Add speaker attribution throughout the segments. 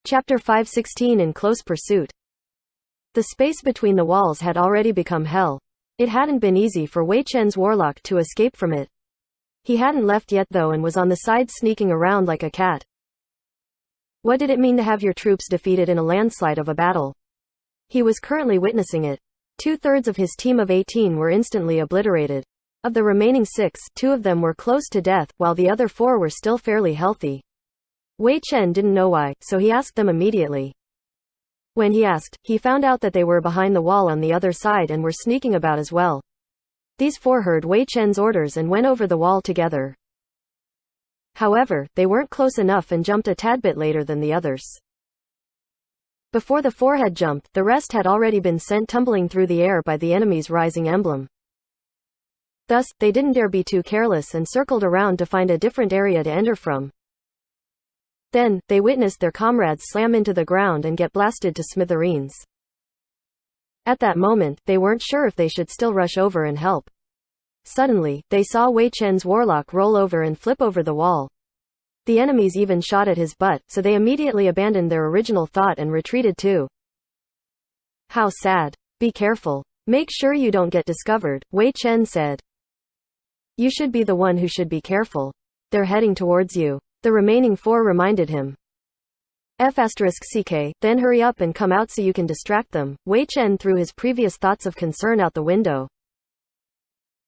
Speaker 1: Chapter 516 In Close Pursuit. The space between the walls had already become hell. It hadn't been easy for Wei Chen's warlock to escape from it. He hadn't left yet though and was on the side sneaking around like a cat. What did it mean to have your troops defeated in a landslide of a battle? He was currently witnessing it. 2/3 of his team of 18 were instantly obliterated. Of the remaining 6, 2 of them were close to death, while the other 4 were still fairly healthy. Wei Chen didn't know why, so he asked them immediately. When he asked, he found out that they were behind the wall on the other side and were sneaking about as well. These 4 heard Wei Chen's orders and went over the wall together. However, they weren't close enough and jumped a tad bit later than the others. Before the 4 had jumped, the rest had already been sent tumbling through the air by the enemy's rising emblem. Thus, they didn't dare be too careless and circled around to find a different area to enter from. Then, they witnessed their comrades slam into the ground and get blasted to smithereens. At that moment, they weren't sure if they should still rush over and help. Suddenly, they saw Wei Chen's warlock roll over and flip over the wall. The enemies even shot at his butt, so they immediately abandoned their original thought and retreated too. How sad. Be careful. Make sure you don't get discovered, Wei Chen said. You should be the one who should be careful. They're heading towards you. The remaining 4 reminded him. F***CK, then hurry up and come out so you can distract them. Wei Chen threw his previous thoughts of concern out the window.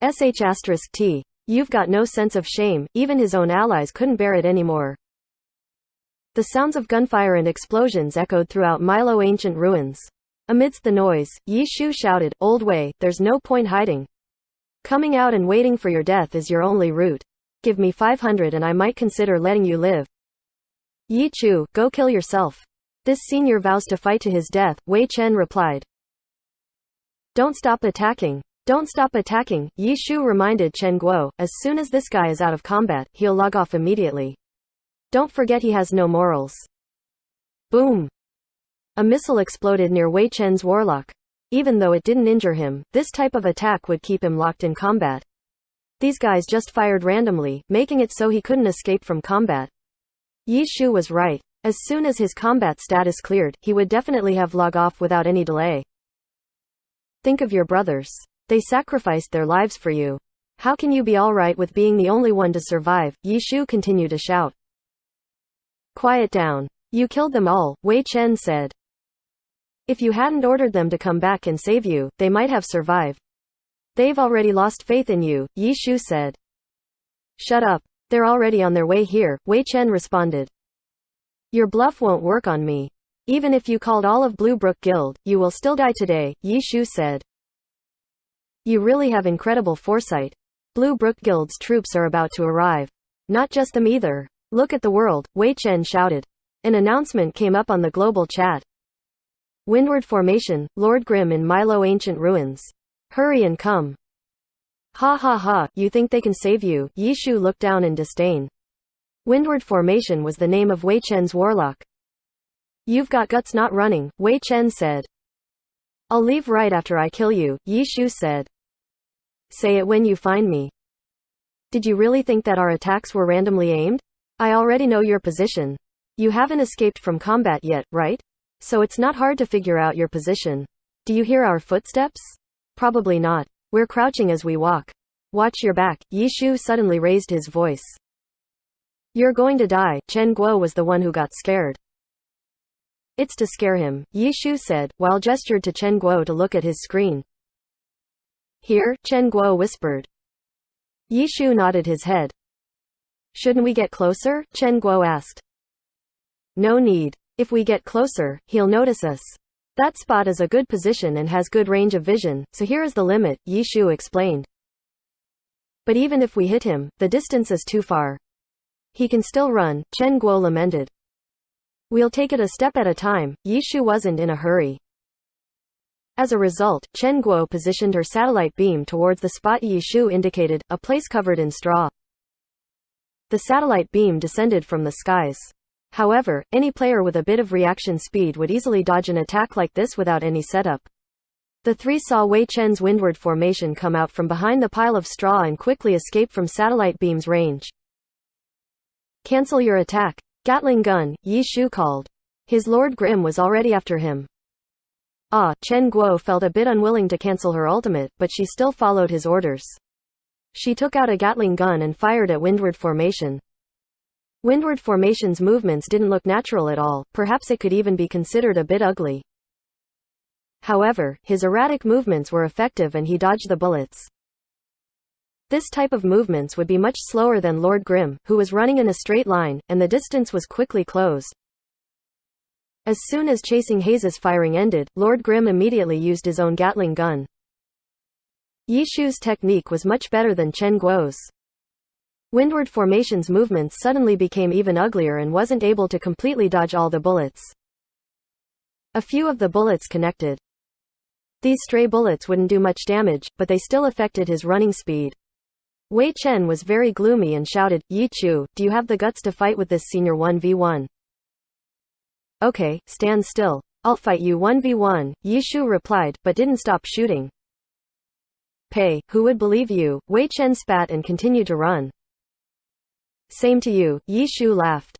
Speaker 1: *T. You've got no sense of shame, even his own allies couldn't bear it anymore. The sounds of gunfire and explosions echoed throughout Milo ancient ruins. Amidst the noise, Yi Shu shouted, Old Wei, there's no point hiding. Coming out and waiting for your death is your only route. Give me 500 and I might consider letting you live. Yi Chu, go kill yourself. This senior vows to fight to his death, Wei Chen replied. Don't stop attacking. Don't stop attacking, Yi Shu reminded Chen Guo. As soon as this guy is out of combat, he'll log off immediately. Don't forget he has no morals. Boom. A missile exploded near Wei Chen's warlock. Even though it didn't injure him, this type of attack would keep him locked in combat. These guys just fired randomly, making it so he couldn't escape from combat. Yi Shu was right. As soon as his combat status cleared, he would definitely have log off without any delay. Think of your brothers. They sacrificed their lives for you. How can you be alright with being the only one to survive? Yi Shu continued to shout. Quiet down. You killed them all, Wei Chen said. If you hadn't ordered them to come back and save you, they might have survived. They've already lost faith in you, Yi Shu said. Shut up. They're already on their way here, Wei Chen responded. Your bluff won't work on me. Even if you called all of Blue Brook Guild, you will still die today, Yi Shu said. You really have incredible foresight. Blue Brook Guild's troops are about to arrive. Not just them either. Look at the world, Wei Chen shouted. An announcement came up on the global chat. Windward Formation, Lord Grim in Milo Ancient Ruins. Hurry and come. Ha ha ha, you think they can save you? Yi Shu looked down in disdain. Windward Formation was the name of Wei Chen's warlock. You've got guts not running, Wei Chen said. I'll leave right after I kill you, Yi Shu said. Say it when you find me. Did you really think that our attacks were randomly aimed? I already know your position. You haven't escaped from combat yet, right? So it's not hard to figure out your position. Do you hear our footsteps? Probably not. We're crouching as we walk. Watch your back, Yi Shu suddenly raised his voice. You're going to die, Chen Guo was the one who got scared. It's to scare him, Yi Shu said, while gestured to Chen Guo to look at his screen. Here, Chen Guo whispered. Yi Shu nodded his head. Shouldn't we get closer? Chen Guo asked. No need. If we get closer, he'll notice us. That spot is a good position and has good range of vision, so here is the limit, Yi Shu explained. But even if we hit him, the distance is too far. He can still run, Chen Guo lamented. We'll take it a step at a time, Yi Shu wasn't in a hurry. As a result, Chen Guo positioned her satellite beam towards the spot Yi Shu indicated, a place covered in straw. The satellite beam descended from the skies. However, any player with a bit of reaction speed would easily dodge an attack like this without any setup. The 3 saw Wei Chen's windward formation come out from behind the pile of straw and quickly escape from satellite beam's range. Cancel your attack. Gatling gun, Yi Shu called. His Lord Grimm was already after him. Chen Guo felt a bit unwilling to cancel her ultimate, but she still followed his orders. She took out a Gatling gun and fired at Windward Formation. Windward Formation's movements didn't look natural at all, perhaps it could even be considered a bit ugly. However, his erratic movements were effective and he dodged the bullets. This type of movements would be much slower than Lord Grimm, who was running in a straight line, and the distance was quickly closed. As soon as Chasing Haze's firing ended, Lord Grimm immediately used his own Gatling gun. Yi Shu's technique was much better than Chen Guo's. Windward Formation's movements suddenly became even uglier and wasn't able to completely dodge all the bullets. A few of the bullets connected. These stray bullets wouldn't do much damage, but they still affected his running speed. Wei Chen was very gloomy and shouted, "Yi Chu, do you have the guts to fight with this senior 1v1? Okay, stand still. I'll fight you 1v1, Yi Shu replied, but didn't stop shooting. Pei, who would believe you? Wei Chen spat and continued to run. Same to you, Yi Shu laughed.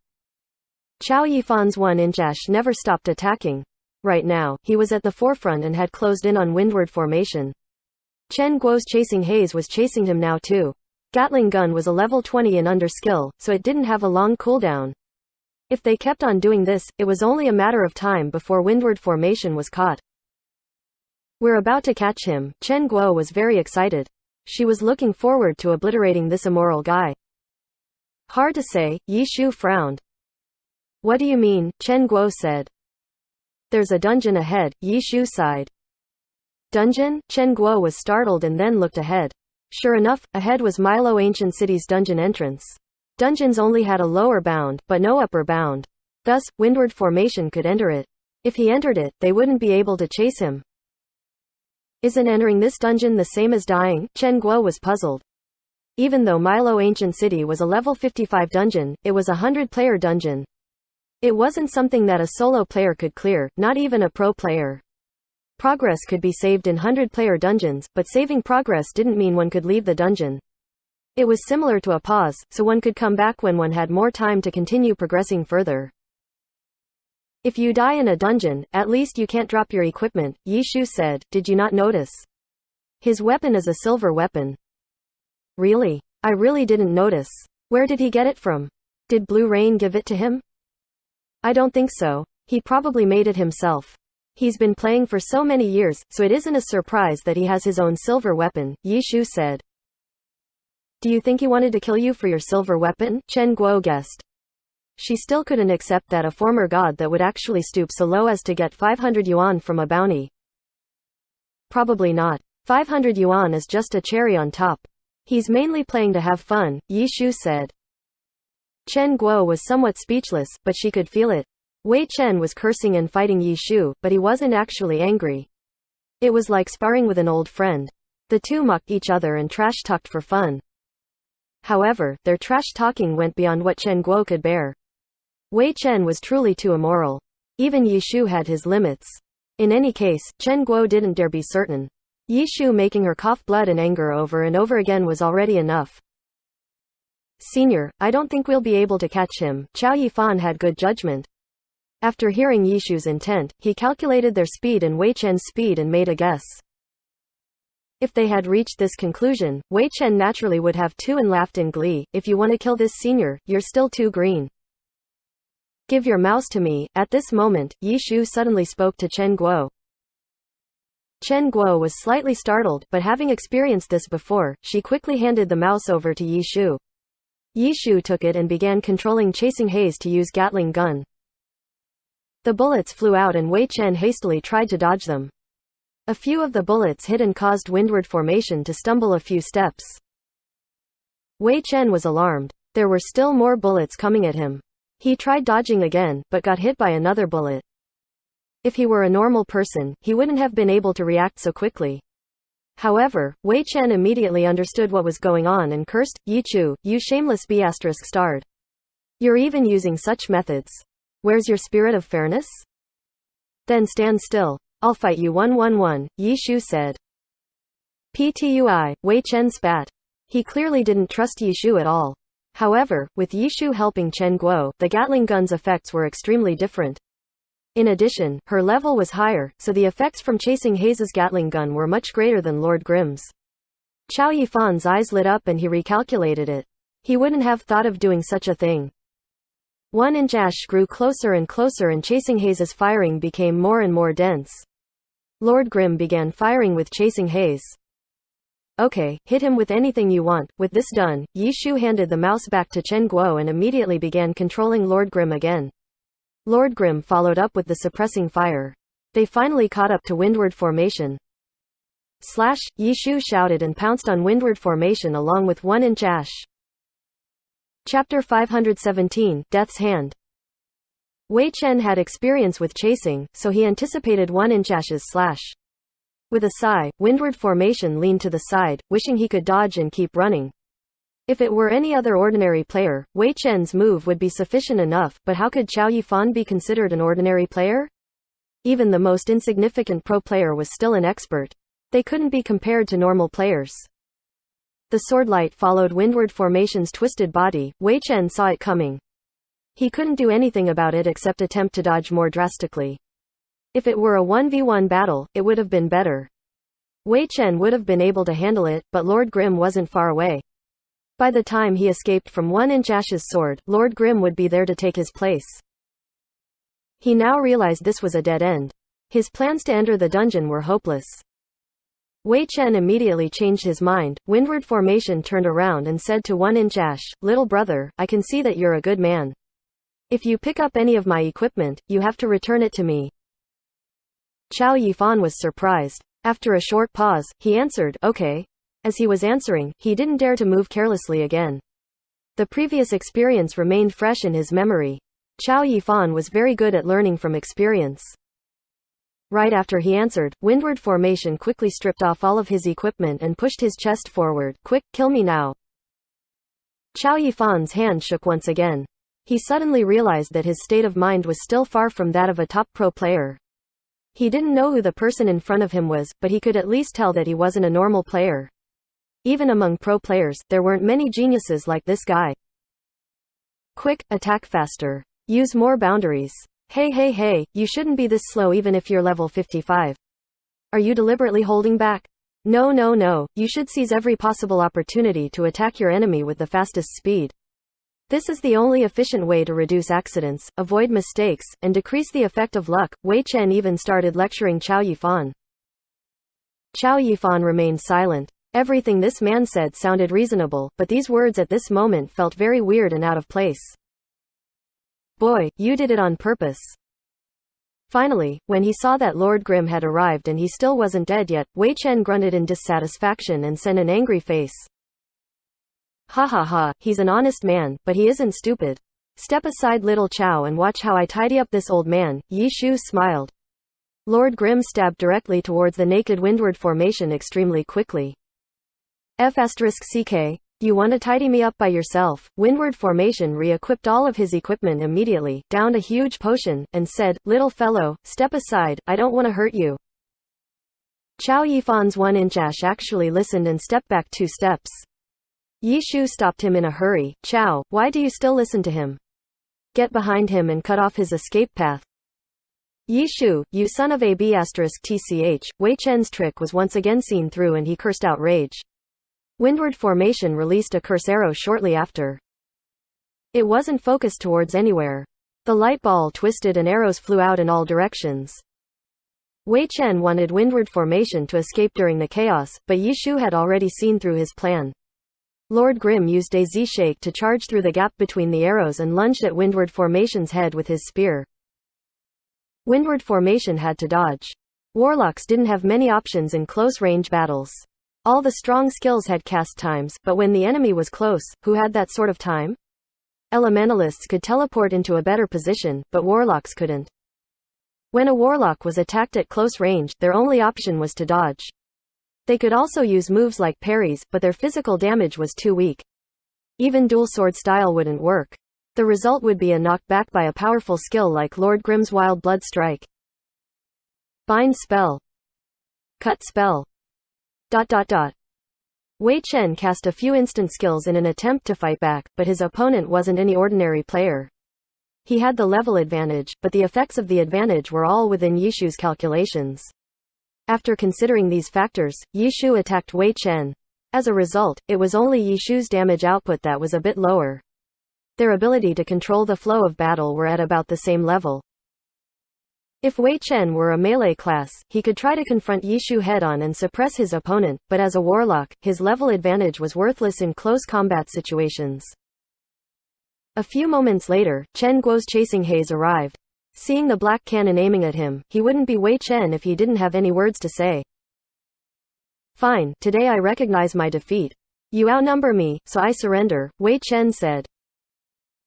Speaker 1: Chao Yifan's 1-inch ash never stopped attacking. Right now, he was at the forefront and had closed in on Windward Formation. Chen Guo's Chasing Haze was chasing him now too. Gatling gun was a level 20 and under skill, so it didn't have a long cooldown. If they kept on doing this, it was only a matter of time before Windward Formation was caught. We're about to catch him. Chen Guo was very excited. She was looking forward to obliterating this immoral guy. Hard to say, Yi Shu frowned. What do you mean? Chen Guo said. There's a dungeon ahead, Yi Shu sighed. Dungeon? Chen Guo was startled and then looked ahead. Sure enough, ahead was Milo Ancient City's dungeon entrance. Dungeons only had a lower bound, but no upper bound. Thus, Windward Formation could enter it. If he entered it, they wouldn't be able to chase him. Isn't entering this dungeon the same as dying? Chen Guo was puzzled. Even though Milo Ancient City was a level 55 dungeon, it was a 100-player dungeon. It wasn't something that a solo player could clear, not even a pro player. Progress could be saved in 100-player dungeons, but saving progress didn't mean one could leave the dungeon. It was similar to a pause, so one could come back when one had more time to continue progressing further. If you die in a dungeon, at least you can't drop your equipment, Yi Shu said. Did you not notice? His weapon is a silver weapon. Really? I really didn't notice. Where did he get it from? Did Blue Rain give it to him? I don't think so. He probably made it himself. He's been playing for so many years, so it isn't a surprise that he has his own silver weapon, Yi Shu said. Do you think he wanted to kill you for your silver weapon? Chen Guo guessed. She still couldn't accept that a former god that would actually stoop so low as to get 500 yuan from a bounty. Probably not. 500 yuan is just a cherry on top. He's mainly playing to have fun, Yi Shu said. Chen Guo was somewhat speechless, but she could feel it. Wei Chen was cursing and fighting Yi Shu, but he wasn't actually angry. It was like sparring with an old friend. The two mocked each other and trash-talked for fun. However, their trash-talking went beyond what Chen Guo could bear. Wei Chen was truly too immoral. Even Yi Shu had his limits. In any case, Chen Guo didn't dare be certain. Yi Shu making her cough blood and anger over and over again was already enough. Senior, I don't think we'll be able to catch him. Chao Yifan had good judgment. After hearing Yi Shu's intent, he calculated their speed and Wei Chen's speed and made a guess. If they had reached this conclusion, Wei Chen naturally would have too and laughed in glee. If you want to kill this senior, you're still too green. Give your mouse to me. At this moment, Yi Shu suddenly spoke to Chen Guo. Chen Guo was slightly startled, but having experienced this before, she quickly handed the mouse over to Yi Shu. Yi Shu took it and began controlling Chasing Haze to use Gatling gun. The bullets flew out and Wei Chen hastily tried to dodge them. A few of the bullets hit and caused Windward Formation to stumble a few steps. Wei Chen was alarmed. There were still more bullets coming at him. He tried dodging again, but got hit by another bullet. If he were a normal person, he wouldn't have been able to react so quickly. However, Wei Chen immediately understood what was going on and cursed, Yi Chu, you shameless B*****. You're even using such methods. Where's your spirit of fairness? Then stand still. I'll fight you 1-1-1, Yi Shu said. Ptui, Wei Chen spat. He clearly didn't trust Yi Shu at all. However, with Yi Shu helping Chen Guo, the Gatling gun's effects were extremely different. In addition, her level was higher, so the effects from chasing Hayes's Gatling gun were much greater than Lord Grimm's. Chow Yifan's eyes lit up and he recalculated it. He wouldn't have thought of doing such a thing. 1-inch ash grew closer and closer and chasing Hayes's firing became more and more dense. Lord Grimm began firing with chasing Hayes. Okay, hit him with anything you want. With this done, Yi Shu handed the mouse back to Chen Guo and immediately began controlling Lord Grimm again. Lord Grimm followed up with the suppressing fire. They finally caught up to windward formation. Slash, Yi Shu shouted and pounced on windward formation along with 1-inch ash. Chapter 517, Death's Hand. Wei Chen had experience with chasing, so he anticipated 1-inch ash's slash. With a sigh, windward formation leaned to the side, wishing he could dodge and keep running. If it were any other ordinary player, Wei Chen's move would be sufficient enough, but how could Chow Yifan be considered an ordinary player? Even the most insignificant pro player was still an expert. They couldn't be compared to normal players. The sword light followed windward formation's twisted body. Wei Chen saw it coming. He couldn't do anything about it except attempt to dodge more drastically. If it were a 1v1 battle, it would have been better. Wei Chen would have been able to handle it, but Lord Grimm wasn't far away. By the time he escaped from 1-inch ash's sword, Lord Grimm would be there to take his place. He now realized this was a dead end. His plans to enter the dungeon were hopeless. Wei Chen immediately changed his mind. Windward formation turned around and said to 1-inch ash, "Little brother, I can see that you're a good man. If you pick up any of my equipment, you have to return it to me." Chow Yifan was surprised. After a short pause, he answered, "Okay." As he was answering, he didn't dare to move carelessly again. The previous experience remained fresh in his memory. Chow Yifan was very good at learning from experience. Right after he answered, windward formation quickly stripped off all of his equipment and pushed his chest forward. "Quick, kill me now." Chow Yifan's hand shook once again. He suddenly realized that his state of mind was still far from that of a top pro player. He didn't know who the person in front of him was, but he could at least tell that he wasn't a normal player. Even among pro players, there weren't many geniuses like this guy. Quick, attack faster. Use more boundaries. Hey, you shouldn't be this slow even if you're level 55. Are you deliberately holding back? No, you should seize every possible opportunity to attack your enemy with the fastest speed. This is the only efficient way to reduce accidents, avoid mistakes, and decrease the effect of luck. Wei Chen even started lecturing Chow Yifan. Chow Yifan remained silent. Everything this man said sounded reasonable, but these words at this moment felt very weird and out of place. Boy, you did it on purpose. Finally, when he saw that Lord Grimm had arrived and he still wasn't dead yet, Wei Chen grunted in dissatisfaction and sent an angry face. Ha, he's an honest man, but he isn't stupid. Step aside, little Chow, and watch how I tidy up this old man. Yi Shu smiled. Lord Grimm stabbed directly towards the naked windward formation extremely quickly. F***CK, you want to tidy me up by yourself? Windward formation re-equipped all of his equipment immediately, downed a huge potion, and said, "Little fellow, step aside, I don't want to hurt you." Chow Yifan's 1-inch ash actually listened and stepped back 2 steps. Yi Shu stopped him in a hurry. "Chow, why do you still listen to him? Get behind him and cut off his escape path." "Yi Shu, you son of a b***tch, Wei Chen's trick was once again seen through and he cursed out rage. Windward formation released a curse arrow shortly after. It wasn't focused towards anywhere. The light ball twisted and arrows flew out in all directions. Wei Chen wanted windward formation to escape during the chaos, but Yi Shu had already seen through his plan. Lord Grimm used a Z-shake to charge through the gap between the arrows and lunged at windward formation's head with his spear. Windward formation had to dodge. Warlocks didn't have many options in close-range battles. All the strong skills had cast times, but when the enemy was close, who had that sort of time? Elementalists could teleport into a better position, but warlocks couldn't. When a warlock was attacked at close range, their only option was to dodge. They could also use moves like parries, but their physical damage was too weak. Even dual sword style wouldn't work. The result would be a knockback by a powerful skill like Lord Grimm's Wild Blood Strike. Bind spell. Cut spell. ... Wei Chen cast a few instant skills in an attempt to fight back, but his opponent wasn't any ordinary player. He had the level advantage, but the effects of the advantage were all within Yishu's calculations. After considering these factors, Yishu attacked Wei Chen. As a result, it was only Yishu's damage output that was a bit lower. Their ability to control the flow of battle were at about the same level. If Wei Chen were a melee class, he could try to confront Yishu head-on and suppress his opponent, but as a warlock, his level advantage was worthless in close combat situations. A few moments later, Chen Guo's chasing haze arrived. Seeing the black cannon aiming at him, he wouldn't be Wei Chen if he didn't have any words to say. Fine, today I recognize my defeat. You outnumber me, so I surrender, Wei Chen said.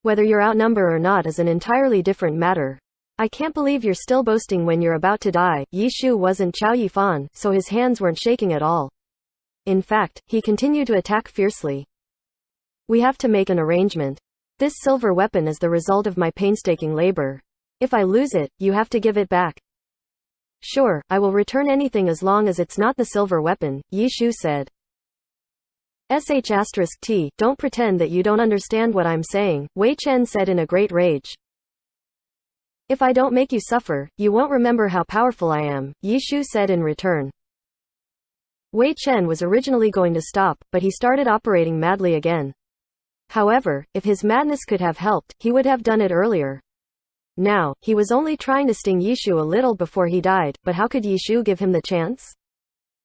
Speaker 1: Whether you're outnumbered or not is an entirely different matter. I can't believe you're still boasting when you're about to die. Yishu wasn't Chao Yifan, so his hands weren't shaking at all. In fact, he continued to attack fiercely. We have to make an arrangement. This silver weapon is the result of my painstaking labor. If I lose it, you have to give it back. Sure, I will return anything as long as it's not the silver weapon, Yishu said. *T, don't pretend that you don't understand what I'm saying, Wei Chen said in a great rage. If I don't make you suffer, you won't remember how powerful I am, Yishu said in return. Wei Chen was originally going to stop, but he started operating madly again. However, if his madness could have helped, he would have done it earlier. Now, he was only trying to sting Yishu a little before he died, but how could Yishu give him the chance?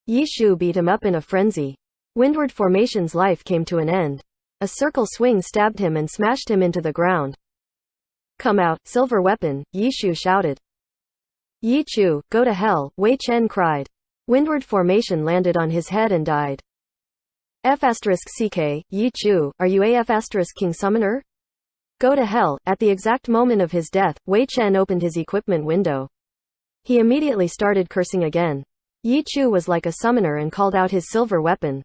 Speaker 1: Yishu beat him up in a frenzy. Windward Formation's life came to an end. A circle swing stabbed him and smashed him into the ground. Come out, silver weapon, Yishu shouted. Yichu, go to hell, Wei Chen cried. Windward Formation landed on his head and died. F***CK, Yichu, are you a F***King Summoner? Go to hell. At the exact moment of his death, Wei Chen opened his equipment window. He immediately started cursing again. Yichu was like a summoner and called out his silver weapon.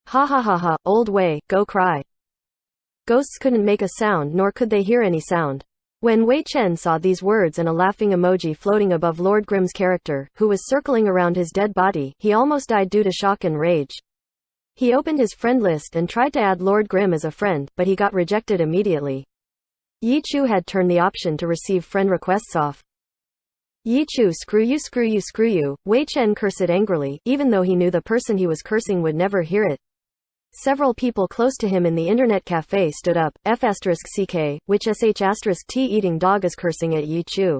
Speaker 1: Ha ha ha ha, old Wei, go cry. Ghosts couldn't make a sound nor could they hear any sound. When Wei Chen saw these words and a laughing emoji floating above Lord Grimm's character, who was circling around his dead body, he almost died due to shock and rage. He opened his friend list and tried to add Lord Grimm as a friend, but he got rejected immediately. Yichu had turned the option to receive friend requests off. Yichu, screw you, screw you, screw you, Wei Chen cursed angrily, even though he knew the person he was cursing would never hear it. Several people close to him in the internet cafe stood up. F***CK, which *T eating dog is cursing at Yichu.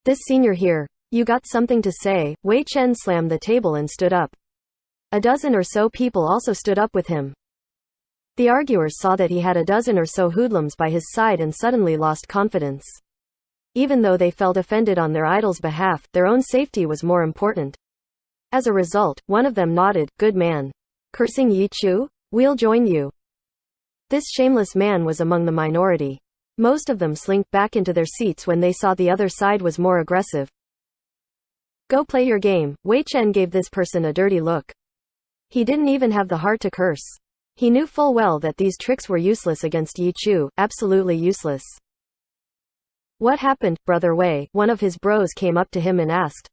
Speaker 1: This senior here. You got something to say? Wei Chen slammed the table and stood up. A dozen or so people also stood up with him. The arguers saw that he had a dozen or so hoodlums by his side and suddenly lost confidence. Even though they felt offended on their idol's behalf, their own safety was more important. As a result, one of them nodded, good man. Cursing Yichu? We'll join you. This shameless man was among the minority. Most of them slinked back into their seats when they saw the other side was more aggressive. Go play your game, Wei Chen gave this person a dirty look. He didn't even have the heart to curse. He knew full well that these tricks were useless against Yichu, absolutely useless. What happened, Brother Wei? One of his bros came up to him and asked.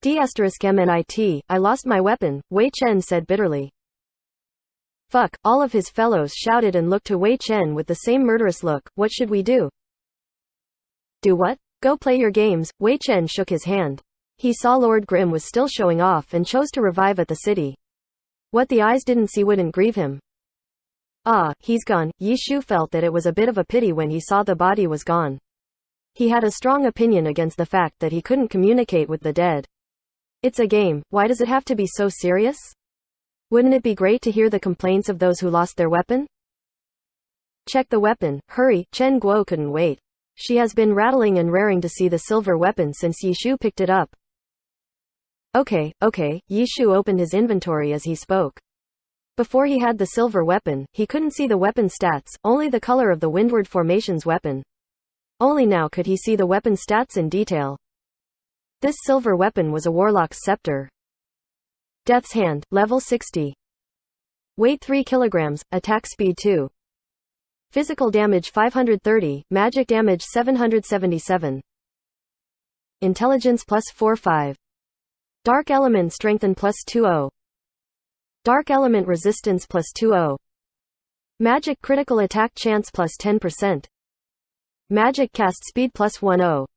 Speaker 1: D***MNIT, I lost my weapon, Wei Chen said bitterly. Fuck, all of his fellows shouted and looked to Wei Chen with the same murderous look. What should we do? Do what? Go play your games, Wei Chen shook his hand. He saw Lord Grimm was still showing off and chose to revive at the city. What the eyes didn't see wouldn't grieve him. Ah, he's gone. Yishu felt that it was a bit of a pity when he saw the body was gone. He had a strong opinion against the fact that he couldn't communicate with the dead. It's a game, why does it have to be so serious? Wouldn't it be great to hear the complaints of those who lost their weapon? Check the weapon, hurry, Chen Guo couldn't wait. She has been rattling and raring to see the silver weapon since Yishu picked it up. Okay, Yishu opened his inventory as he spoke. Before he had the silver weapon, he couldn't see the weapon stats, only the color of the Windward Formation's weapon. Only now could he see the weapon stats in detail. This silver weapon was a warlock's scepter. Death's Hand, level 60. Weight 3 kilograms, attack speed 2. Physical damage 530, magic damage 777. Intelligence plus 4-5. Dark element strengthen plus 20. Dark element resistance plus 20. Magic critical attack chance plus 10%. Magic cast speed plus 10.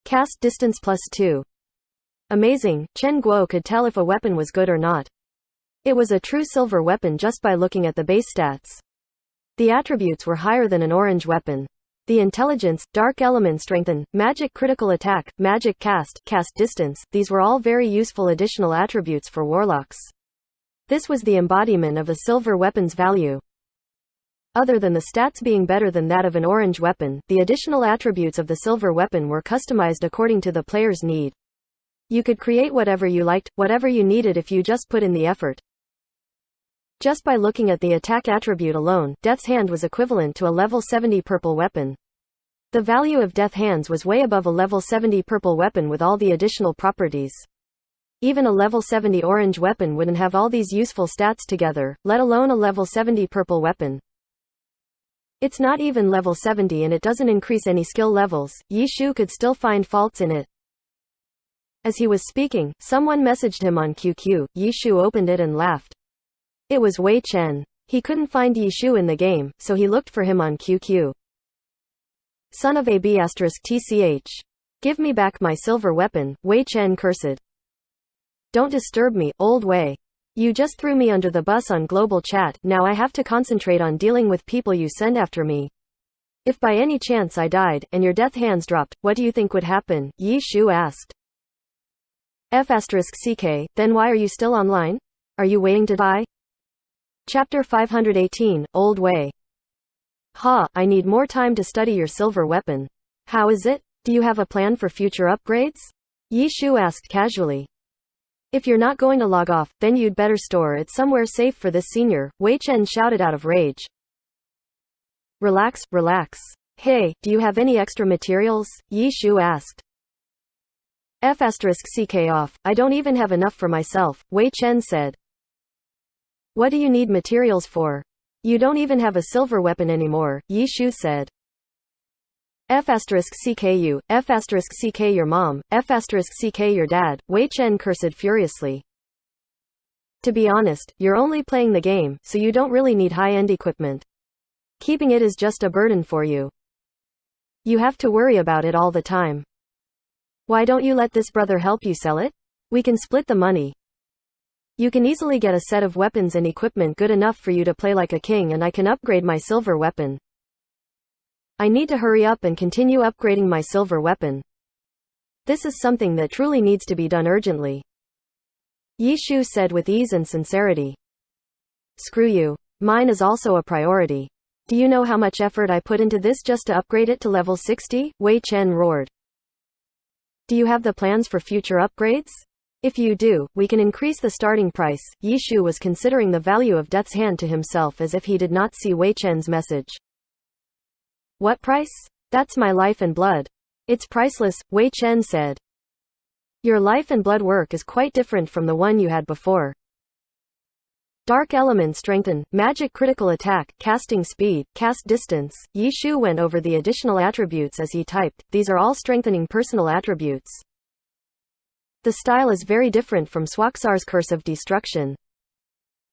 Speaker 1: Cast distance plus 2. Amazing, Chen Guo could tell if a weapon was good or not. It was a true silver weapon just by looking at the base stats. The attributes were higher than an orange weapon. The intelligence, dark element strengthen, magic critical attack, magic cast distance, these were all very useful additional attributes for warlocks. This was the embodiment of a silver weapon's value. Other than the stats being better than that of an orange weapon, the additional attributes of the silver weapon were customized according to the player's need. You could create whatever you liked, whatever you needed if you just put in the effort. Just by looking at the attack attribute alone, Death's Hand was equivalent to a level 70 purple weapon. The value of Death Hands was way above a level 70 purple weapon with all the additional properties. Even a level 70 orange weapon wouldn't have all these useful stats together, let alone a level 70 purple weapon. It's not even level 70 and it doesn't increase any skill levels. Yi Shu could still find faults in it. As he was speaking, someone messaged him on QQ. Yi Shu opened it and laughed. It was Wei Chen. He couldn't find Yi Shu in the game, so he looked for him on QQ. Son of AB *TCH. Give me back my silver weapon, Wei Chen cursed. Don't disturb me, old Wei. You just threw me under the bus on global chat, now I have to concentrate on dealing with people you send after me. If by any chance I died, and your death hands dropped, what do you think would happen? Yi Shu asked. F***CK, then why are you still online? Are you waiting to die? Chapter 518, Old Wei. Ha, I need more time to study your silver weapon. How is it? Do you have a plan for future upgrades? Yi Shu asked casually. If you're not going to log off, then you'd better store it somewhere safe for this senior, Wei Chen shouted out of rage. Relax, relax. Hey, do you have any extra materials? Yi Shu asked. F***CK off, I don't even have enough for myself, Wei Chen said. What do you need materials for? You don't even have a silver weapon anymore, Yi Shu said. F***CK F***CK your mom, F***CK your dad, Wei Chen cursed furiously. To be honest, you're only playing the game, so you don't really need high-end equipment. Keeping it is just a burden for you. You have to worry about it all the time. Why don't you let this brother help you sell it? We can split the money. You can easily get a set of weapons and equipment good enough for you to play like a king, and I can upgrade my silver weapon. I need to hurry up and continue upgrading my silver weapon. This is something that truly needs to be done urgently. Yi Shu said with ease and sincerity. Screw you. Mine is also a priority. Do you know how much effort I put into this just to upgrade it to level 60? Wei Chen roared. Do you have the plans for future upgrades? If you do, we can increase the starting price. Yi Shu was considering the value of Death's Hand to himself as if he did not see Wei Chen's message. What price? That's my life and blood. It's priceless, Wei Chen said. Your life and blood work is quite different from the one you had before. Dark element strengthen, magic critical attack, casting speed, cast distance. Yi Shu went over the additional attributes as he typed. These are all strengthening personal attributes. The style is very different from Swaksar's Curse of Destruction.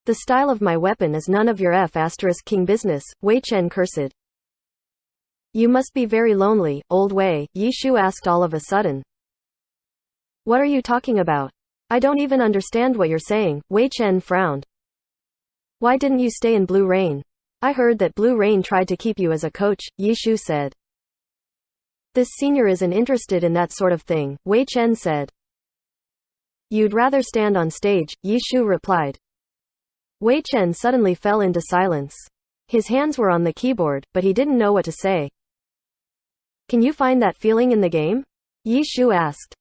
Speaker 1: The style of my weapon is none of your F***king business, Wei Chen cursed. You must be very lonely, old Wei, Yi Shu asked all of a sudden. What are you talking about? I don't even understand what you're saying, Wei Chen frowned. Why didn't you stay in Blue Rain? I heard that Blue Rain tried to keep you as a coach, Yi Shu said. This senior isn't interested in that sort of thing, Wei Chen said. You'd rather stand on stage, Yi Shu replied. Wei Chen suddenly fell into silence. His hands were on the keyboard, but he didn't know what to say. Can you find that feeling in the game? Yi Shu asked.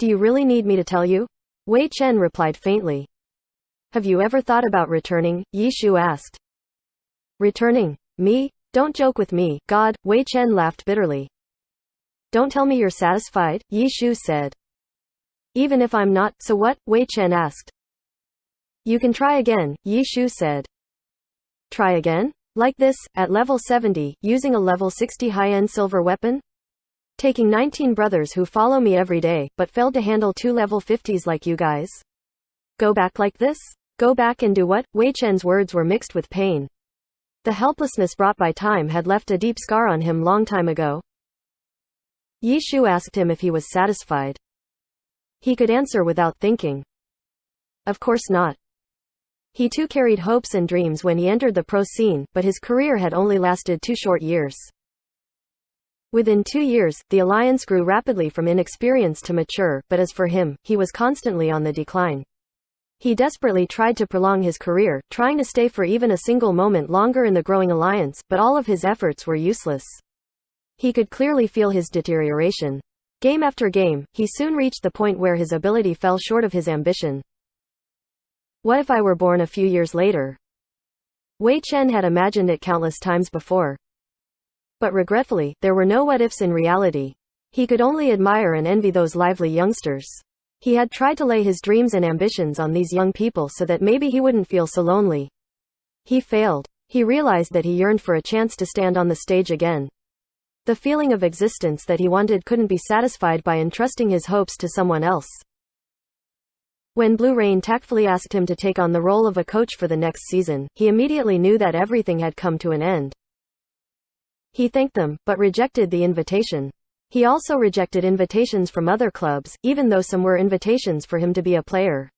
Speaker 1: Do you really need me to tell you? Wei Chen replied faintly. Have you ever thought about returning? Yi Shu asked. Returning? Me? Don't joke with me, God, Wei Chen laughed bitterly. Don't tell me you're satisfied, Yi Shu said. Even if I'm not, so what? Wei Chen asked. You can try again, Yi Shu said. Try again? Like this, at level 70, using a level 60 high-end silver weapon? Taking 19 brothers who follow me every day, but failed to handle 2 level 50s like you guys? Go back like this? Go back and do what? Wei Chen's words were mixed with pain. The helplessness brought by time had left a deep scar on him long time ago. Yi Shu asked him if he was satisfied. He could answer without thinking. Of course not. He too carried hopes and dreams when he entered the pro scene, but his career had only lasted 2 short years. Within 2 years, the alliance grew rapidly from inexperienced to mature, but as for him, he was constantly on the decline. He desperately tried to prolong his career, trying to stay for even a single moment longer in the growing alliance, but all of his efforts were useless. He could clearly feel his deterioration. Game after game, he soon reached the point where his ability fell short of his ambition. What if I were born a few years later? Wei Chen had imagined it countless times before. But regretfully, there were no what-ifs in reality. He could only admire and envy those lively youngsters. He had tried to lay his dreams and ambitions on these young people so that maybe he wouldn't feel so lonely. He failed. He realized that he yearned for a chance to stand on the stage again. The feeling of existence that he wanted couldn't be satisfied by entrusting his hopes to someone else. When Blue Rain tactfully asked him to take on the role of a coach for the next season, he immediately knew that everything had come to an end. He thanked them, but rejected the invitation. He also rejected invitations from other clubs, even though some were invitations for him to be a player.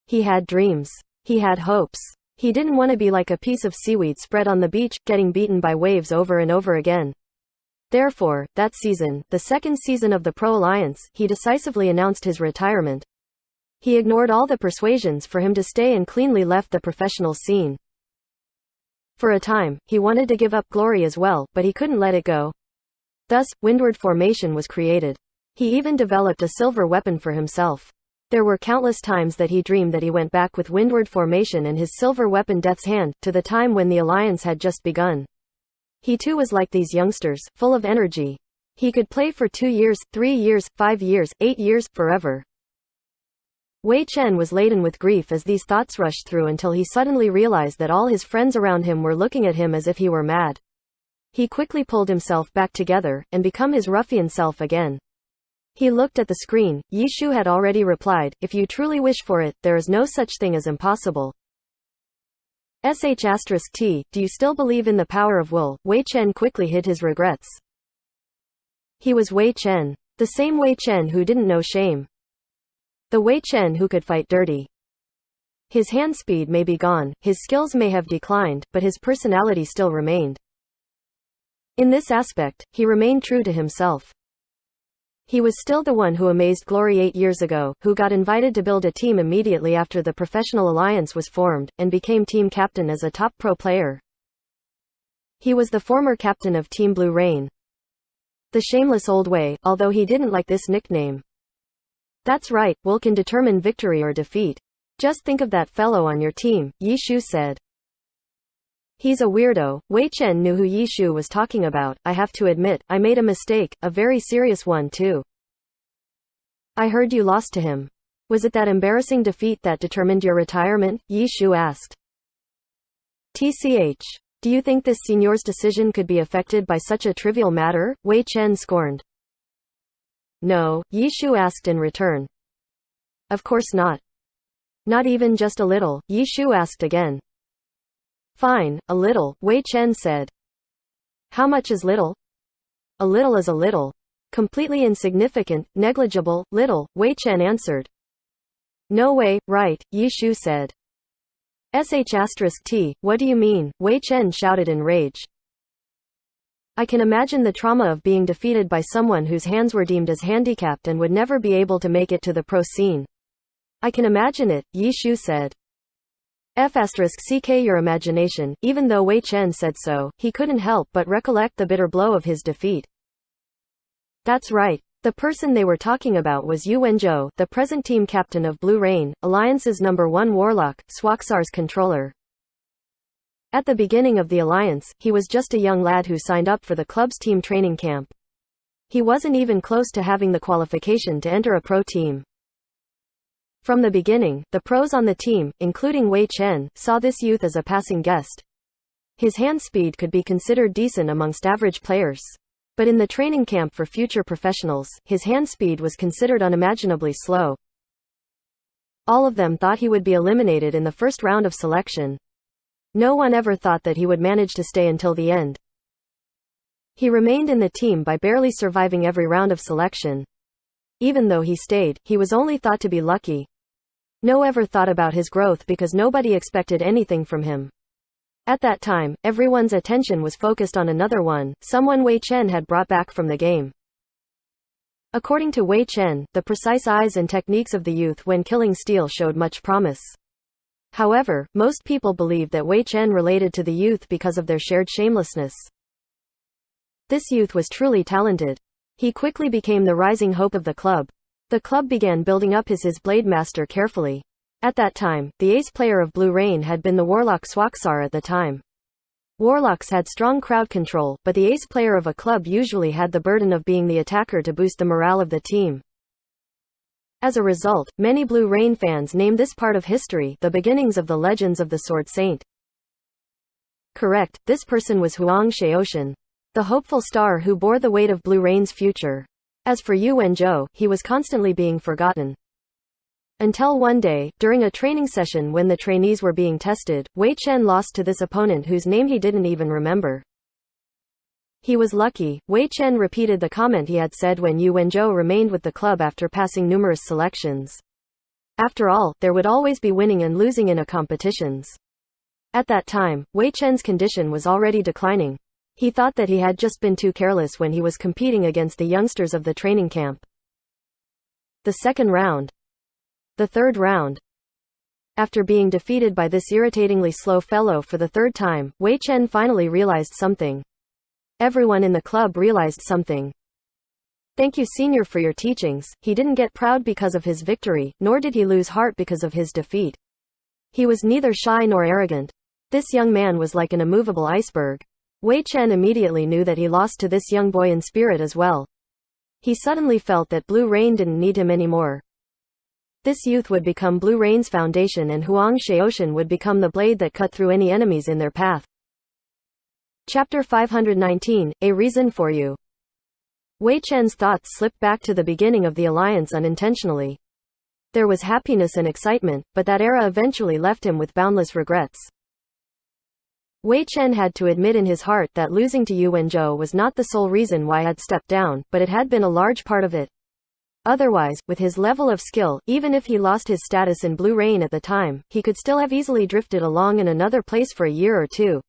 Speaker 1: He had dreams. He had hopes. He didn't want to be like a piece of seaweed spread on the beach, getting beaten by waves over and over again. Therefore, that season, the second season of the Pro Alliance, he decisively announced his retirement. He ignored all the persuasions for him to stay and cleanly left the professional scene. For a time, he wanted to give up glory as well, but he couldn't let it go. Thus, Windward Formation was created. He even developed a silver weapon for himself. There were countless times that he dreamed that he went back with Windward Formation and his silver weapon Death's Hand, to the time when the alliance had just begun. He too was like these youngsters, full of energy. He could play for 2 years, 3 years, 5 years, 8 years, forever. Wei Chen was laden with grief as these thoughts rushed through until he suddenly realized that all his friends around him were looking at him as if he were mad. He quickly pulled himself back together, and became his ruffian self again. He looked at the screen. Yi Shu had already replied, "If you truly wish for it, there is no such thing as impossible." *T, do you still believe in the power of will? Wei Chen quickly hid his regrets. He was Wei Chen. The same Wei Chen who didn't know shame. The Wei Chen who could fight dirty. His hand speed may be gone, his skills may have declined, but his personality still remained. In this aspect, he remained true to himself. He was still the one who amazed Glory 8 years ago, who got invited to build a team immediately after the professional alliance was formed, and became team captain as a top pro player. He was the former captain of Team Blue Rain. The shameless old Wei, although he didn't like this nickname. That's right, will can determine victory or defeat. Just think of that fellow on your team, Yi Shu said. He's a weirdo. Wei Chen knew who Yi Shu was talking about. I have to admit, I made a mistake, a very serious one too. I heard you lost to him. Was it that embarrassing defeat that determined your retirement? Yi Shu asked. TCH. Do you think this señor's decision could be affected by such a trivial matter? Wei Chen scorned. No, Yi Shu asked in return. Of course not. Not even just a little, Yi Shu asked again. Fine, a little, Wei Chen said. How much is little? A little is a little. Completely insignificant, negligible, little, Wei Chen answered. No way, right, Yi Shu said. *T, what do you mean? Wei Chen shouted in rage. I can imagine the trauma of being defeated by someone whose hands were deemed as handicapped and would never be able to make it to the pro scene. I can imagine it, Yi Shu said. *CK your imagination. Even though Wei Chen said so, he couldn't help but recollect the bitter blow of his defeat. That's right. The person they were talking about was Yu Wenzhou, the present team captain of Blue Rain, Alliance's #1 warlock, Swaxar's controller. At the beginning of the alliance, he was just a young lad who signed up for the club's team training camp. He wasn't even close to having the qualification to enter a pro team. From the beginning, the pros on the team, including Wei Chen, saw this youth as a passing guest. His hand speed could be considered decent amongst average players. But in the training camp for future professionals, his hand speed was considered unimaginably slow. All of them thought he would be eliminated in the first round of selection. No one ever thought that he would manage to stay until the end. He remained in the team by barely surviving every round of selection. Even though he stayed, he was only thought to be lucky. No one ever thought about his growth because nobody expected anything from him. At that time, everyone's attention was focused on another one, someone Wei Chen had brought back from the game. According to Wei Chen, the precise eyes and techniques of the youth when killing steel showed much promise. However, most people believed that Wei Chen related to the youth because of their shared shamelessness. This youth was truly talented. He quickly became the rising hope of the club. The club began building up his blade master carefully. At that time, the ace player of Blue Rain had been the Warlock Swaksar at the time. Warlocks had strong crowd control, but the ace player of a club usually had the burden of being the attacker to boost the morale of the team. As a result, many Blue Rain fans named this part of history the beginnings of the legends of the Sword Saint. Correct, this person was Huang Shaoshan, the hopeful star who bore the weight of Blue Rain's future. As for Yu Wenzhou, he was constantly being forgotten. Until one day, during a training session when the trainees were being tested, Wei Chen lost to this opponent whose name he didn't even remember. He was lucky. Wei Chen repeated the comment he had said when Yu Wenzhou remained with the club after passing numerous selections. After all, there would always be winning and losing in a competitions. At that time, Wei Chen's condition was already declining. He thought that he had just been too careless when he was competing against the youngsters of the training camp. The second round. The third round. After being defeated by this irritatingly slow fellow for the third time, Wei Chen finally realized something. Everyone in the club realized something. Thank you, senior, for your teachings. He didn't get proud because of his victory, nor did he lose heart because of his defeat. He was neither shy nor arrogant. This young man was like an immovable iceberg. Wei Chen immediately knew that he lost to this young boy in spirit as well. He suddenly felt that Blue Rain didn't need him anymore. This youth would become Blue Rain's foundation and Huang Shaoshan would become the blade that cut through any enemies in their path. Chapter 519, A Reason for You. Wei Chen's thoughts slipped back to the beginning of the alliance unintentionally. There was happiness and excitement, but that era eventually left him with boundless regrets. Wei Chen had to admit in his heart that losing to Yu Wenzhou was not the sole reason why he had stepped down, but it had been a large part of it. Otherwise, with his level of skill, even if he lost his status in Blue Rain at the time, he could still have easily drifted along in another place for a year or two.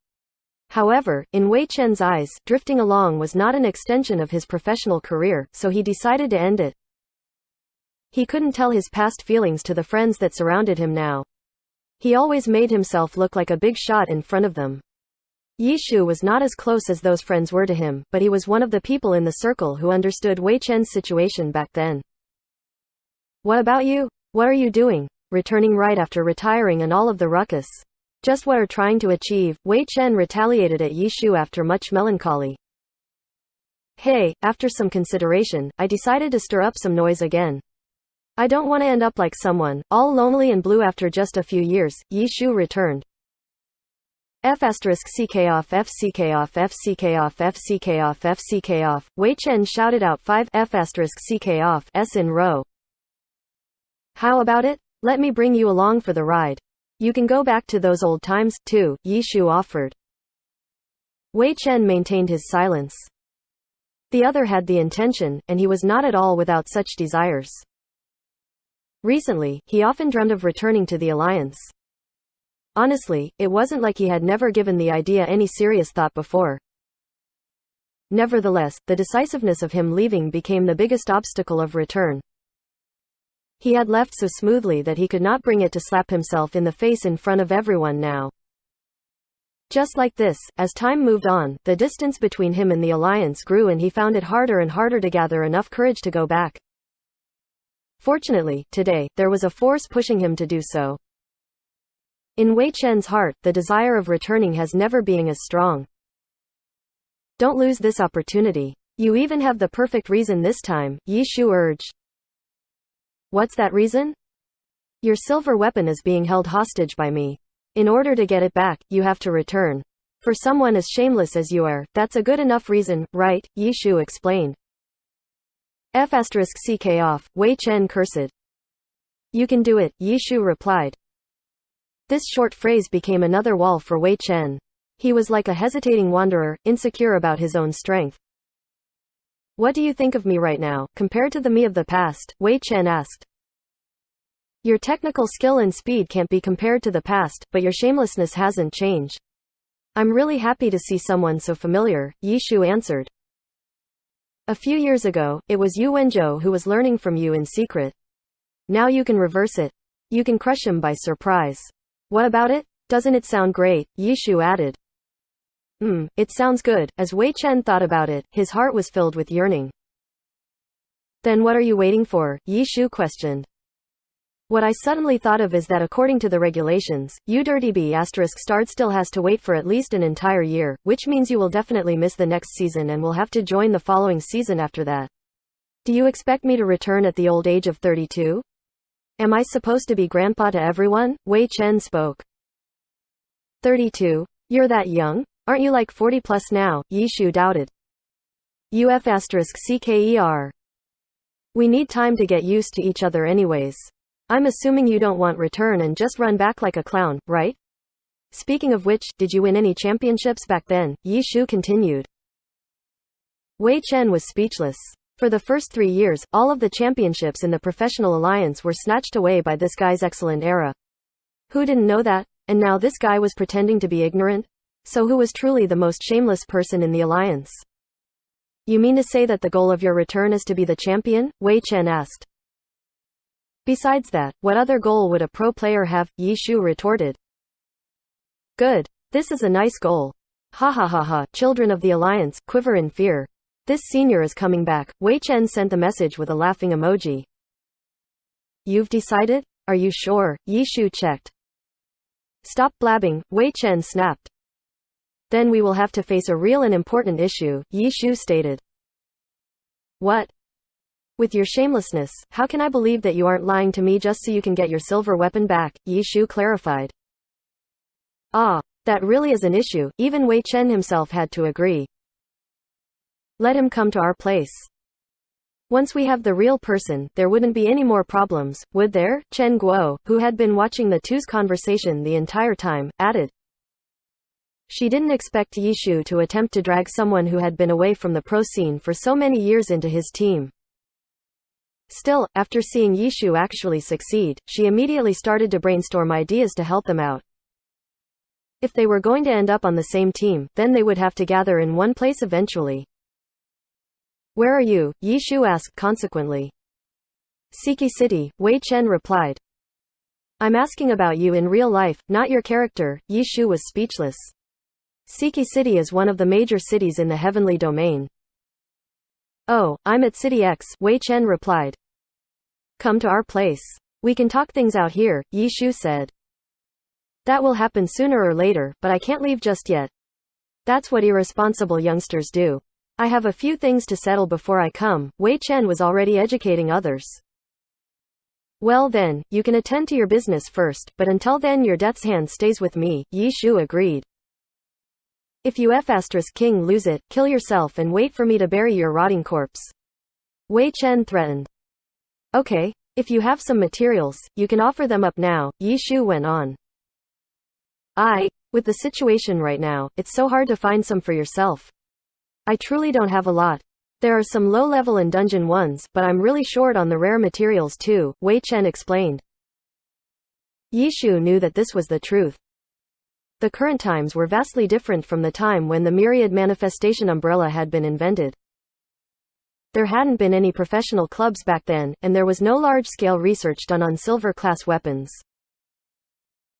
Speaker 1: However, in Wei Chen's eyes, drifting along was not an extension of his professional career, so he decided to end it. He couldn't tell his past feelings to the friends that surrounded him now. He always made himself look like a big shot in front of them. Yishu was not as close as those friends were to him, but he was one of the people in the circle who understood Wei Chen's situation back then. What about you? What are you doing? Returning right after retiring and all of the ruckus. Just what are trying to achieve? Wei Chen retaliated at Yishu after much melancholy. Hey, after some consideration, I decided to stir up some noise again. I don't want to end up like someone, all lonely and blue after just a few years, Yishu returned. F***ck off FCK off FCK off FCK off FCK off, Wei Chen shouted out 5 F***ck off S in row. How about it? Let me bring you along for the ride. You can go back to those old times, too, Yishu offered. Wei Chen maintained his silence. The other had the intention, and he was not at all without such desires. Recently, he often dreamed of returning to the Alliance. Honestly, it wasn't like he had never given the idea any serious thought before. Nevertheless, the decisiveness of him leaving became the biggest obstacle of return. He had left so smoothly that he could not bring it to slap himself in the face in front of everyone now. Just like this, as time moved on, the distance between him and the Alliance grew and he found it harder and harder to gather enough courage to go back. Fortunately, today, there was a force pushing him to do so. In Wei Chen's heart, the desire of returning has never been as strong. Don't lose this opportunity. You even have the perfect reason this time, Yishu urged. What's that reason? Your silver weapon is being held hostage by me. In order to get it back, you have to return. For someone as shameless as you are, that's a good enough reason, right? Yishu explained. F***ck off, Wei Chen cursed. You can do it, Yishu replied. This short phrase became another wall for Wei Chen. He was like a hesitating wanderer, insecure about his own strength. What do you think of me right now, compared to the me of the past? Wei Chen asked. Your technical skill and speed can't be compared to the past, but your shamelessness hasn't changed. I'm really happy to see someone so familiar, Yi Shu answered. A few years ago, it was Yu Wenzhou who was learning from you in secret. Now you can reverse it. You can crush him by surprise. What about it? Doesn't it sound great? Yi Shu added. It sounds good. As Wei Chen thought about it, his heart was filled with yearning. Then what are you waiting for? Yi Shu questioned. What I suddenly thought of is that according to the regulations, you dirty B** starred still has to wait for at least an entire year, which means you will definitely miss the next season and will have to join the following season after that. Do you expect me to return at the old age of 32? Am I supposed to be grandpa to everyone? Wei Chen spoke. 32? You're that young? Aren't you like 40 plus now? Yi Shu doubted. UF**CKER. We need time to get used to each other anyways. I'm assuming you don't want return and just run back like a clown, right? Speaking of which, did you win any championships back then? Yi Shu continued. Wei Chen was speechless. For the first 3 years, all of the championships in the professional alliance were snatched away by this guy's excellent era. Who didn't know that? And now this guy was pretending to be ignorant? So who was truly the most shameless person in the alliance? You mean to say that the goal of your return is to be the champion? Wei Chen asked. Besides that, what other goal would a pro player have? Yi Shu retorted. Good. This is a nice goal. Ha ha ha ha, children of the alliance, quiver in fear. This senior is coming back. Wei Chen sent the message with a laughing emoji. You've decided? Are you sure? Yi Shu checked. Stop blabbing, Wei Chen snapped. Then we will have to face a real and important issue, Yi Shu stated. What? With your shamelessness, how can I believe that you aren't lying to me just so you can get your silver weapon back? Yi Shu clarified. Ah, that really is an issue, even Wei Chen himself had to agree. Let him come to our place. Once we have the real person, there wouldn't be any more problems, would there? Chen Guo, who had been watching the two's conversation the entire time, added. She didn't expect Yi Shu to attempt to drag someone who had been away from the pro scene for so many years into his team. Still, after seeing Yi Shu actually succeed, she immediately started to brainstorm ideas to help them out. If they were going to end up on the same team, then they would have to gather in one place eventually. Where are you? Yi Shu asked consequently. Siki City, Wei Chen replied. I'm asking about you in real life, not your character. Yi Shu was speechless. Siki City is one of the major cities in the heavenly domain. Oh, I'm at City X, Wei Chen replied. Come to our place. We can talk things out here, Yi Shu said. That will happen sooner or later, but I can't leave just yet. That's what irresponsible youngsters do. I have a few things to settle before I come. Wei Chen was already educating others. Well then, you can attend to your business first, but until then your death's hand stays with me, Yi Shu agreed. If you F***king lose it, kill yourself and wait for me to bury your rotting corpse. Wei Chen threatened. Okay, if you have some materials, you can offer them up now, Yi Shu went on. With the situation right now, it's so hard to find some for yourself. I truly don't have a lot. There are some low-level and dungeon ones, but I'm really short on the rare materials too, Wei Chen explained. Yi Shu knew that this was the truth. The current times were vastly different from the time when the myriad manifestation umbrella had been invented. There hadn't been any professional clubs back then, and there was no large-scale research done on silver-class weapons.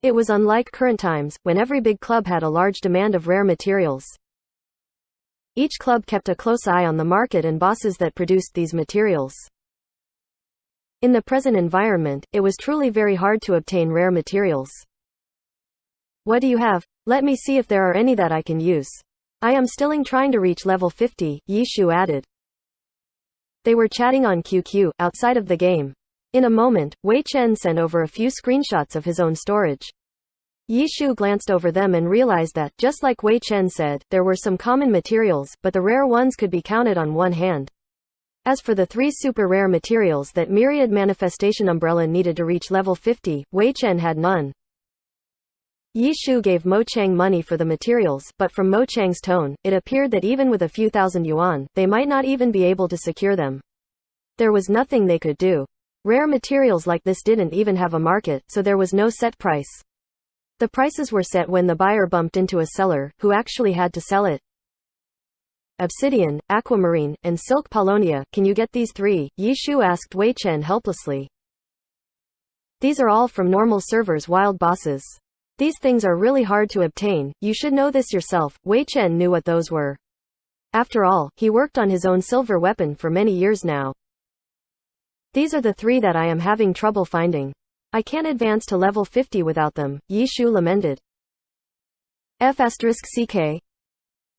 Speaker 1: It was unlike current times, when every big club had a large demand of rare materials. Each club kept a close eye on the market and bosses that produced these materials. In the present environment, it was truly very hard to obtain rare materials. What do you have? Let me see if there are any that I can use. I am still trying to reach level 50, Yi Shu added. They were chatting on QQ, outside of the game. In a moment, Wei Chen sent over a few screenshots of his own storage. Yi Shu glanced over them and realized that, just like Wei Chen said, there were some common materials, but the rare ones could be counted on one hand. As for the 3 super rare materials that Myriad Manifestation Umbrella needed to reach level 50, Wei Chen had none. Yi Shu gave Mo Chang money for the materials, but from Mo Chang's tone, it appeared that even with a few thousand yuan, they might not even be able to secure them. There was nothing they could do. Rare materials like this didn't even have a market, so there was no set price. The prices were set when the buyer bumped into a seller, who actually had to sell it. Obsidian, aquamarine, and silk paulownia, can you get these three? Yi Shu asked Wei Chen helplessly. These are all from normal servers, wild bosses. These things are really hard to obtain, you should know this yourself. Wei Chen knew what those were. After all, he worked on his own silver weapon for many years now. These are the three that I am having trouble finding. I can't advance to level 50 without them, Yi Shu lamented. F***CK.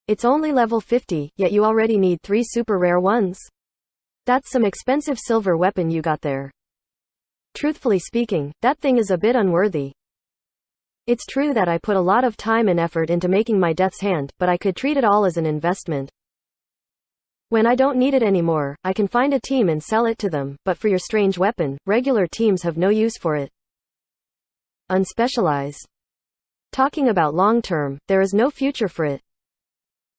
Speaker 1: It's only level 50, yet you already need 3 super rare ones? That's some expensive silver weapon you got there. Truthfully speaking, that thing is a bit unworthy. It's true that I put a lot of time and effort into making my death's hand, but I could treat it all as an investment. When I don't need it anymore, I can find a team and sell it to them, but for your strange weapon, regular teams have no use for it. Unspecialized. Talking about long term, there is no future for it.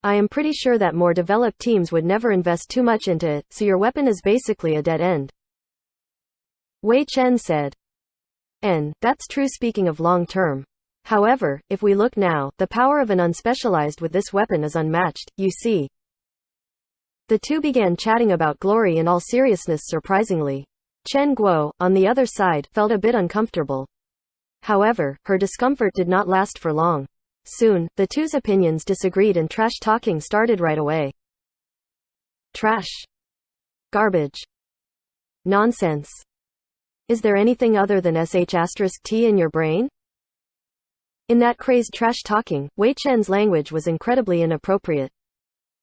Speaker 1: I am pretty sure that more developed teams would never invest too much into it, so your weapon is basically a dead end. Wei Chen said. That's true speaking of long term. However, if we look now, the power of an unspecialized with this weapon is unmatched, you see. The two began chatting about glory in all seriousness. Surprisingly, Chen Guo, on the other side, felt a bit uncomfortable. However, her discomfort did not last for long. Soon, the two's opinions disagreed and trash talking started right away. Trash. Garbage. Nonsense. Is there anything other than sh*t in your brain? In that crazed trash talking, Wei Chen's language was incredibly inappropriate.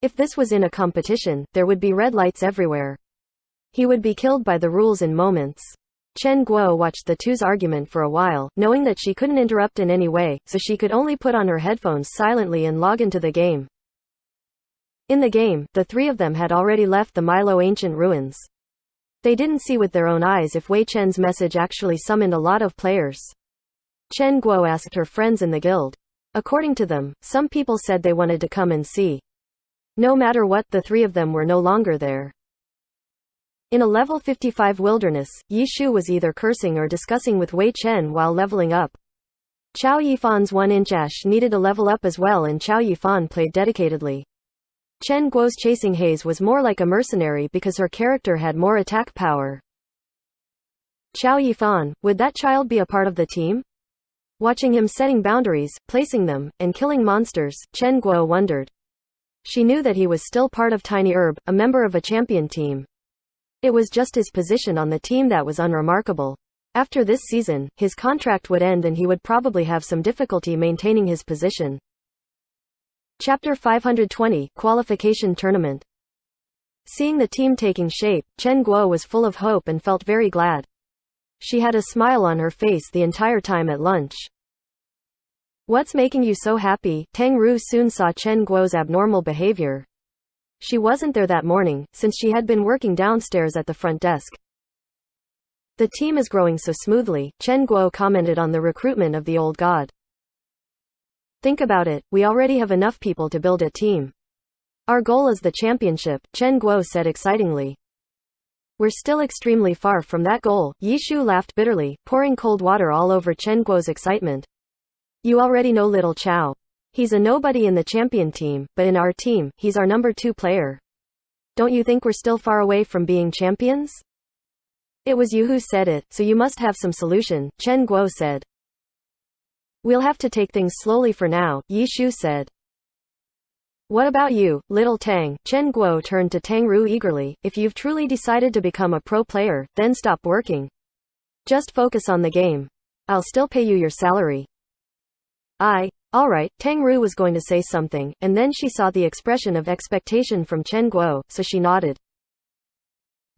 Speaker 1: If this was in a competition, there would be red lights everywhere. He would be killed by the rules in moments. Chen Guo watched the two's argument for a while, knowing that she couldn't interrupt in any way, so she could only put on her headphones silently and log into the game. In the game, the three of them had already left the Milo ancient ruins. They didn't see with their own eyes if Wei Chen's message actually summoned a lot of players. Chen Guo asked her friends in the guild. According to them, some people said they wanted to come and see. No matter what, the three of them were no longer there. In a level 55 wilderness, Yi Shu was either cursing or discussing with Wei Chen while leveling up. Chao Yifan's 1-inch ash needed a level up as well, and Chao Yifan played dedicatedly. Chen Guo's chasing haze was more like a mercenary because her character had more attack power. Chao Yifan, would that child be a part of the team? Watching him setting boundaries, placing them, and killing monsters, Chen Guo wondered. She knew that he was still part of Tiny Herb, a member of a champion team. It was just his position on the team that was unremarkable. After this season, his contract would end and he would probably have some difficulty maintaining his position. Chapter 520, Qualification Tournament. Seeing the team taking shape, Chen Guo was full of hope and felt very glad. She had a smile on her face the entire time at lunch. What's making you so happy? Tang Ru soon saw Chen Guo's abnormal behavior. She wasn't there that morning, since she had been working downstairs at the front desk. The team is growing so smoothly, Chen Guo commented on the recruitment of the old god. Think about it, we already have enough people to build a team. Our goal is the championship, Chen Guo said excitingly. We're still extremely far from that goal, Yi Shu laughed bitterly, pouring cold water all over Chen Guo's excitement. You already know little Chao. He's a nobody in the champion team, but in our team, he's our number 2 player. Don't you think we're still far away from being champions? It was you who said it, so you must have some solution, Chen Guo said. We'll have to take things slowly for now, Yi Shu said. What about you, little Tang? Chen Guo turned to Tang Ru eagerly. If you've truly decided to become a pro player, then stop working. Just focus on the game. I'll still pay you your salary. Alright, Tang Ru was going to say something, and then she saw the expression of expectation from Chen Guo, so she nodded.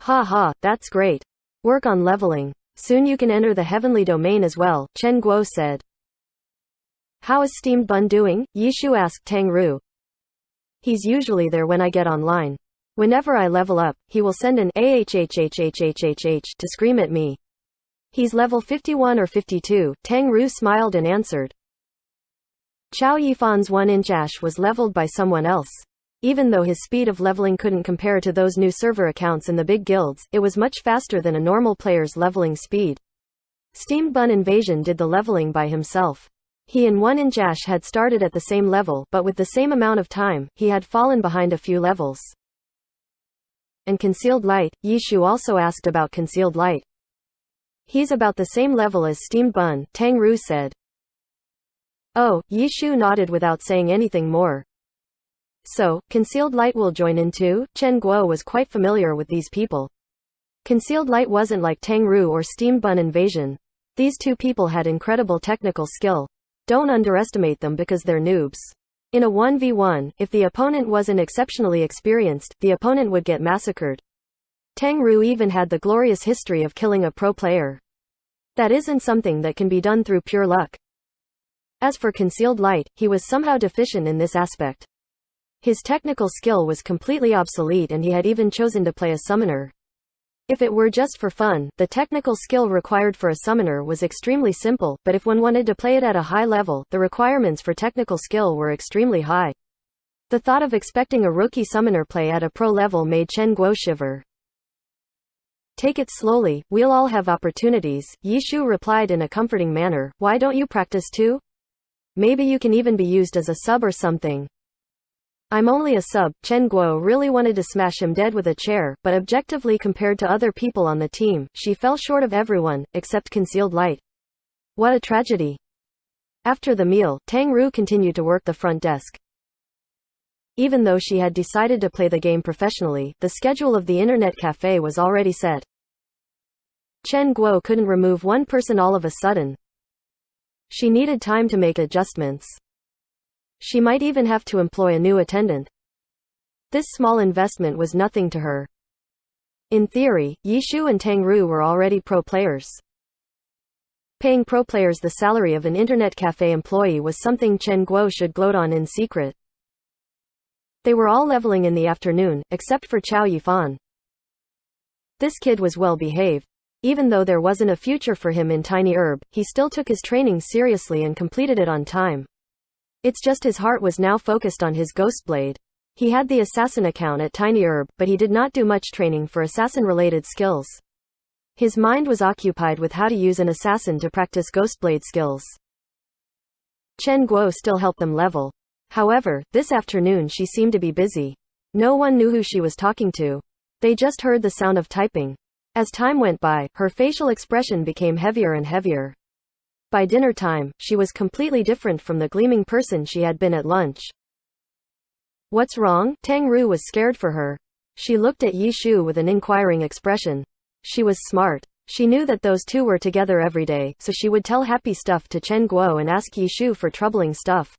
Speaker 1: Ha, that's great. Work on leveling. Soon you can enter the heavenly domain as well, Chen Guo said. How is Steamed Bun doing? Yi Shu asked Tang Ru. He's usually there when I get online. Whenever I level up, he will send an ahhhhhhhh to scream at me. He's level 51 or 52, Tang Ru smiled and answered. Chow Yifan's 1-inch ash was leveled by someone else. Even though his speed of leveling couldn't compare to those new server accounts in the big guilds, it was much faster than a normal player's leveling speed. Steamed Bun Invasion did the leveling by himself. He and 1-inch ash had started at the same level, but with the same amount of time, he had fallen behind a few levels. And Concealed Light? Yishu also asked about Concealed Light. He's about the same level as Steamed Bun, Tang Ru said. Oh, Yishu nodded without saying anything more. So, Concealed Light will join in too? Chen Guo was quite familiar with these people. Concealed Light wasn't like Tang Ru or Steamed Bun Invasion. These two people had incredible technical skill. Don't underestimate them because they're noobs. In a 1v1, if the opponent wasn't exceptionally experienced, the opponent would get massacred. Tang Ru even had the glorious history of killing a pro player. That isn't something that can be done through pure luck. As for Concealed Light, he was somehow deficient in this aspect. His technical skill was completely obsolete and he had even chosen to play a summoner. If it were just for fun, the technical skill required for a summoner was extremely simple, but if one wanted to play it at a high level, the requirements for technical skill were extremely high. The thought of expecting a rookie summoner play at a pro level made Chen Guo shiver. Take it slowly, we'll all have opportunities, Yishu replied in a comforting manner. Why don't you practice too? Maybe you can even be used as a sub or something. I'm only a sub. Chen Guo really wanted to smash him dead with a chair, but objectively compared to other people on the team, she fell short of everyone, except Concealed Light. What a tragedy. After the meal, Tang Ru continued to work the front desk. Even though she had decided to play the game professionally, the schedule of the internet cafe was already set. Chen Guo couldn't remove one person all of a sudden. She needed time to make adjustments. She might even have to employ a new attendant. This small investment was nothing to her. In theory, Yishu and Tang Ru were already pro players. Paying pro players the salary of an internet cafe employee was something Chen Guo should gloat on in secret. They were all leveling in the afternoon, except for Chow Yifan. This kid was well behaved. Even though there wasn't a future for him in Tiny Herb, he still took his training seriously and completed it on time. It's just his heart was now focused on his Ghostblade. He had the assassin account at Tiny Herb, but he did not do much training for assassin-related skills. His mind was occupied with how to use an assassin to practice Ghostblade skills. Chen Guo still helped them level. However, this afternoon she seemed to be busy. No one knew who she was talking to. They just heard the sound of typing. As time went by, her facial expression became heavier and heavier. By dinner time, she was completely different from the gleaming person she had been at lunch. What's wrong? Tang Ru was scared for her. She looked at Yishu with an inquiring expression. She was smart. She knew that those two were together every day, so she would tell happy stuff to Chen Guo and ask Yishu for troubling stuff.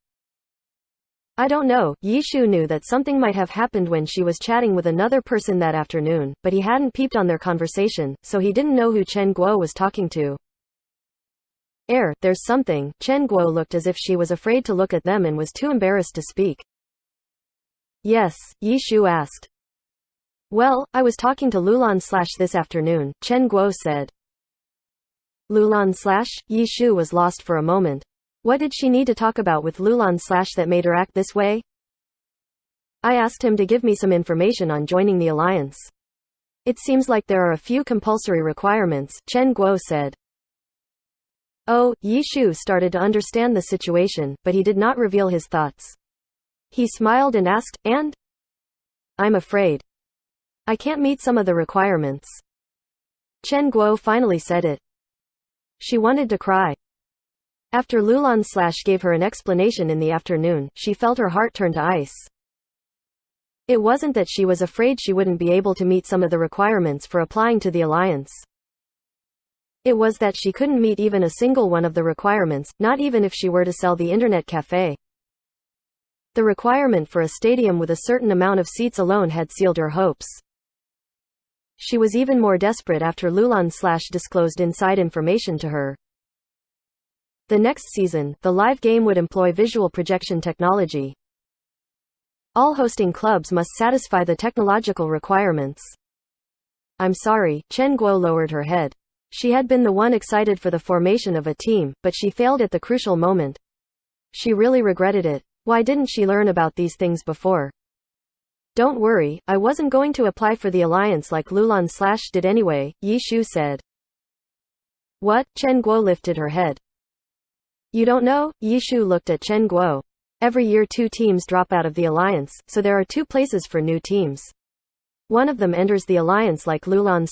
Speaker 1: I don't know. Yishu knew that something might have happened when she was chatting with another person that afternoon, but he hadn't peeped on their conversation, so he didn't know who Chen Guo was talking to. There's something. Chen Guo looked as if she was afraid to look at them and was too embarrassed to speak. Yes, Yishu asked. Well, I was talking to Lulan / this afternoon, Chen Guo said. Lulan / Yishu was lost for a moment. What did she need to talk about with Lulan / that made her act this way? I asked him to give me some information on joining the alliance. It seems like there are a few compulsory requirements, Chen Guo said. Oh, Yishu started to understand the situation, but he did not reveal his thoughts. He smiled and asked, and? I'm afraid I can't meet some of the requirements. Chen Guo finally said it. She wanted to cry. After Lulan / gave her an explanation in the afternoon, she felt her heart turn to ice. It wasn't that she was afraid she wouldn't be able to meet some of the requirements for applying to the alliance. It was that she couldn't meet even a single one of the requirements, not even if she were to sell the internet cafe. The requirement for a stadium with a certain amount of seats alone had sealed her hopes. She was even more desperate after Lulan / disclosed inside information to her. The next season, the live game would employ visual projection technology. All hosting clubs must satisfy the technological requirements. I'm sorry, Chen Guo lowered her head. She had been the one excited for the formation of a team, but she failed at the crucial moment. She really regretted it. Why didn't she learn about these things before? Don't worry, I wasn't going to apply for the alliance like Lulan / did anyway, Yi Shu said. What? Chen Guo lifted her head. You don't know? Yi Shu looked at Chen Guo. Every year 2 teams drop out of the alliance, so there are 2 places for new teams. One of them enters the alliance like Lulan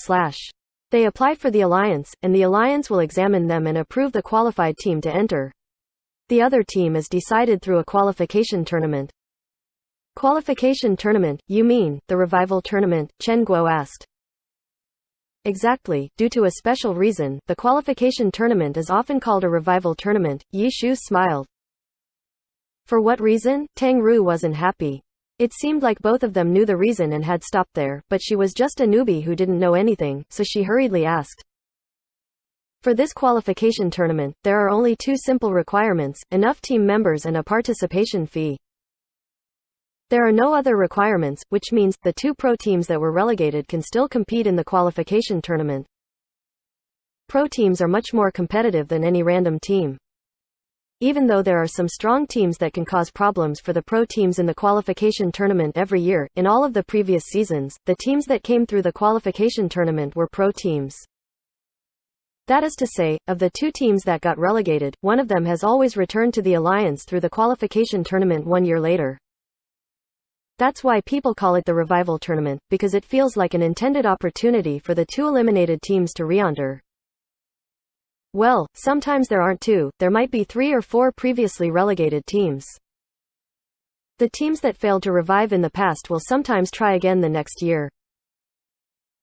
Speaker 1: / They apply for the alliance, and the alliance will examine them and approve the qualified team to enter. The other team is decided through a qualification tournament. Qualification tournament, you mean, the revival tournament? Chen Guo asked. Exactly, due to a special reason, the qualification tournament is often called a revival tournament, Yi Shu smiled. For what reason? Tang Ru wasn't happy. It seemed like both of them knew the reason and had stopped there, but she was just a newbie who didn't know anything, so she hurriedly asked. For this qualification tournament, there are only 2 simple requirements, enough team members and a participation fee. There are no other requirements, which means, the 2 pro teams that were relegated can still compete in the qualification tournament. Pro teams are much more competitive than any random team. Even though there are some strong teams that can cause problems for the pro teams in the qualification tournament every year, in all of the previous seasons, the teams that came through the qualification tournament were pro teams. That is to say, of the 2 teams that got relegated, one of them has always returned to the alliance through the qualification tournament 1 year later. That's why people call it the revival tournament, because it feels like an intended opportunity for the 2 eliminated teams to re-enter. Well, sometimes there aren't 2, there might be 3 or 4 previously relegated teams. The teams that failed to revive in the past will sometimes try again the next year.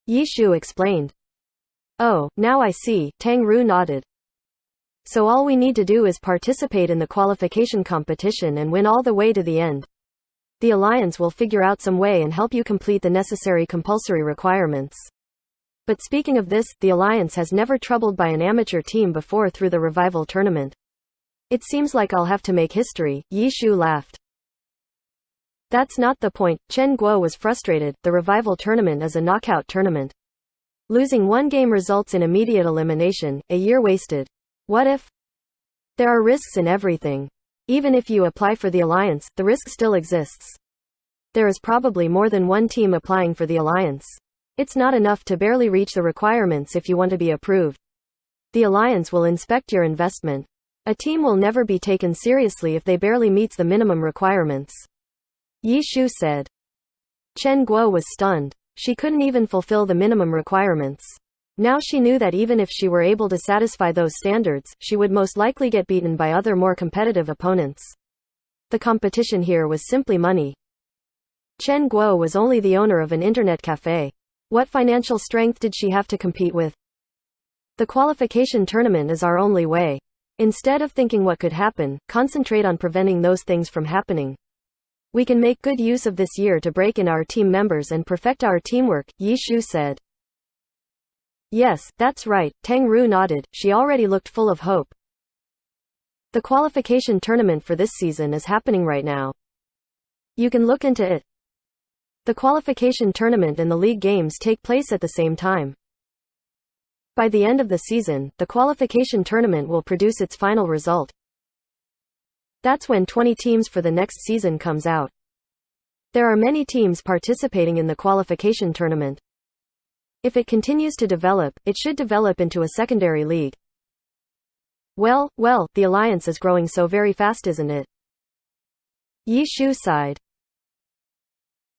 Speaker 1: Yi Shu explained. Oh, now I see, Tang Ru nodded. So all we need to do is participate in the qualification competition and win all the way to the end. The alliance will figure out some way and help you complete the necessary compulsory requirements. But speaking of this, the alliance has never troubled by an amateur team before through the revival tournament. It seems like I'll have to make history, Yi Shu laughed. That's not the point, Chen Guo was frustrated, the revival tournament is a knockout tournament. Losing 1 game results in immediate elimination, a year wasted. What if? There are risks in everything. Even if you apply for the alliance, the risk still exists. There is probably more than 1 team applying for the alliance. It's not enough to barely reach the requirements if you want to be approved. The alliance will inspect your investment. A team will never be taken seriously if they barely meets the minimum requirements. Yi Shu said. Chen Guo was stunned. She couldn't even fulfill the minimum requirements. Now she knew that even if she were able to satisfy those standards, she would most likely get beaten by other more competitive opponents. The competition here was simply money. Chen Guo was only the owner of an internet cafe. What financial strength did she have to compete with? The qualification tournament is our only way. Instead of thinking what could happen, concentrate on preventing those things from happening. We can make good use of this year to break in our team members and perfect our teamwork, Yi Shu said. Yes, that's right, Tang Ru nodded, she already looked full of hope. The qualification tournament for this season is happening right now. You can look into it. The qualification tournament and the league games take place at the same time. By the end of the season, the qualification tournament will produce its final result. That's when 20 teams for the next season comes out. There are many teams participating in the qualification tournament. If it continues to develop, it should develop into a secondary league. Well, the alliance is growing so very fast, isn't it? Yi Shu sighed.